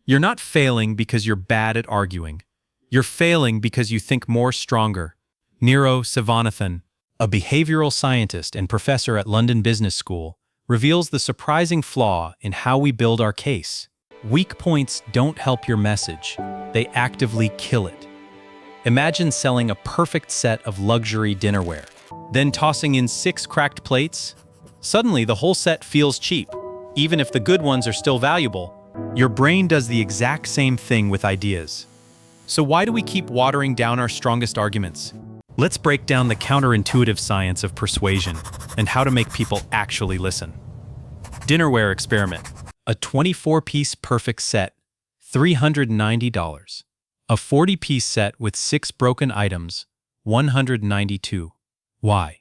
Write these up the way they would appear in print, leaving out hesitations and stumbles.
You're not failing because you're bad at arguing. You're failing because you think more stronger. Niro Sivanathan, a behavioral scientist and professor at London Business School, reveals the surprising flaw in how we build our case. Weak points don't help your message. They actively kill it. Imagine selling a perfect set of luxury dinnerware, then tossing in 6 cracked plates. Suddenly, the whole set feels cheap, even if the good ones are still valuable. Your brain does the exact same thing with ideas. So why do we keep watering down our strongest arguments? Let's break down the counterintuitive science of persuasion and how to make people actually listen. Dinnerware experiment. A 24-piece perfect set, $390. A 40-piece set with 6 broken items, $192. Why?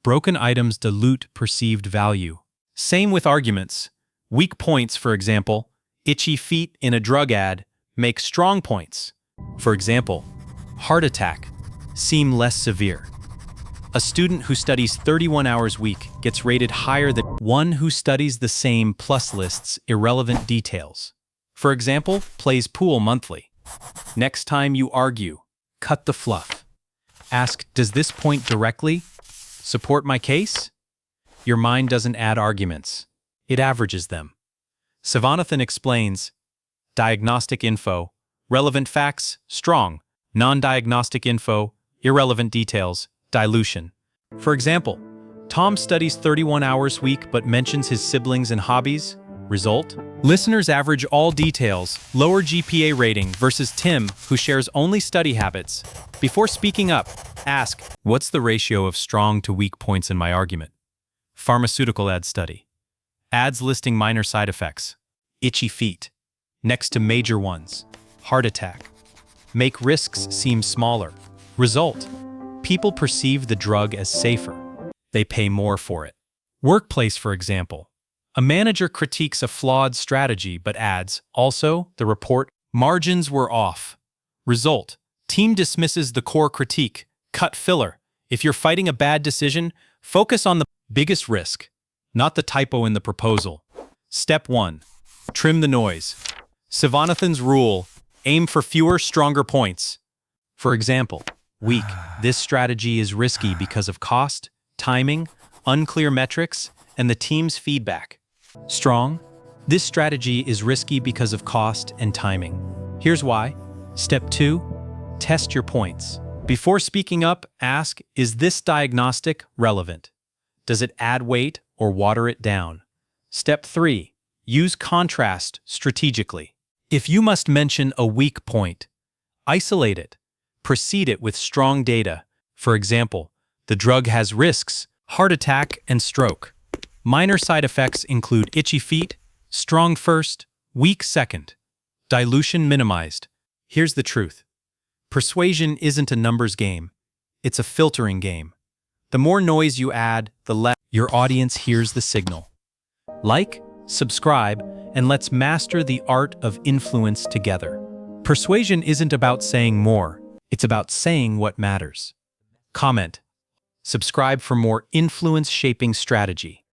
Broken items dilute perceived value. Same with arguments. Weak points, for example, itchy feet in a drug ad, make strong points. For example, heart attack, seem less severe. A student who studies 31 hours a week gets rated higher than one who studies the same plus lists irrelevant details. For example, plays pool monthly. Next time you argue, cut the fluff. Ask, does this point directly support my case? Your mind doesn't add arguments. It averages them. Sivanathan explains, diagnostic info, relevant facts, strong. Non-diagnostic info, irrelevant details, dilution. For example, Tom studies 31 hours a week but mentions his siblings and hobbies. Result? Listeners average all details, lower GPA rating versus Tim, who shares only study habits. Before speaking up, ask, what's the ratio of strong to weak points in my argument? Pharmaceutical ad study. Ads listing minor side effects. Itchy feet. Next to major ones. Heart attack. Make risks seem smaller. Result: people perceive the drug as safer. They pay more for it. Workplace, for example. A manager critiques a flawed strategy but adds, also, the report, margins were off. Result: team dismisses the core critique. Cut filler. If you're fighting a bad decision, focus on the biggest risk, not the typo in the proposal. Step 1. Trim the noise. Sivanathan's rule: aim for fewer, stronger points. For example, weak. This strategy is risky because of cost, timing, unclear metrics, and the team's feedback. Strong. This strategy is risky because of cost and timing. Here's why. Step 2. Test your points. Before speaking up, ask, is this diagnostic relevant? Does it add weight or water it down? Step 3. Use contrast strategically. If you must mention a weak point, isolate it. Precede it with strong data. For example, the drug has risks, heart attack and stroke. Minor side effects include itchy feet, strong first, weak second. Dilution minimized. Here's the truth. Persuasion isn't a numbers game. It's a filtering game. The more noise you add, the less your audience hears the signal. Like, subscribe, and let's master the art of influence together. Persuasion isn't about saying more. It's about saying what matters. Comment. Subscribe for more influence-shaping strategy.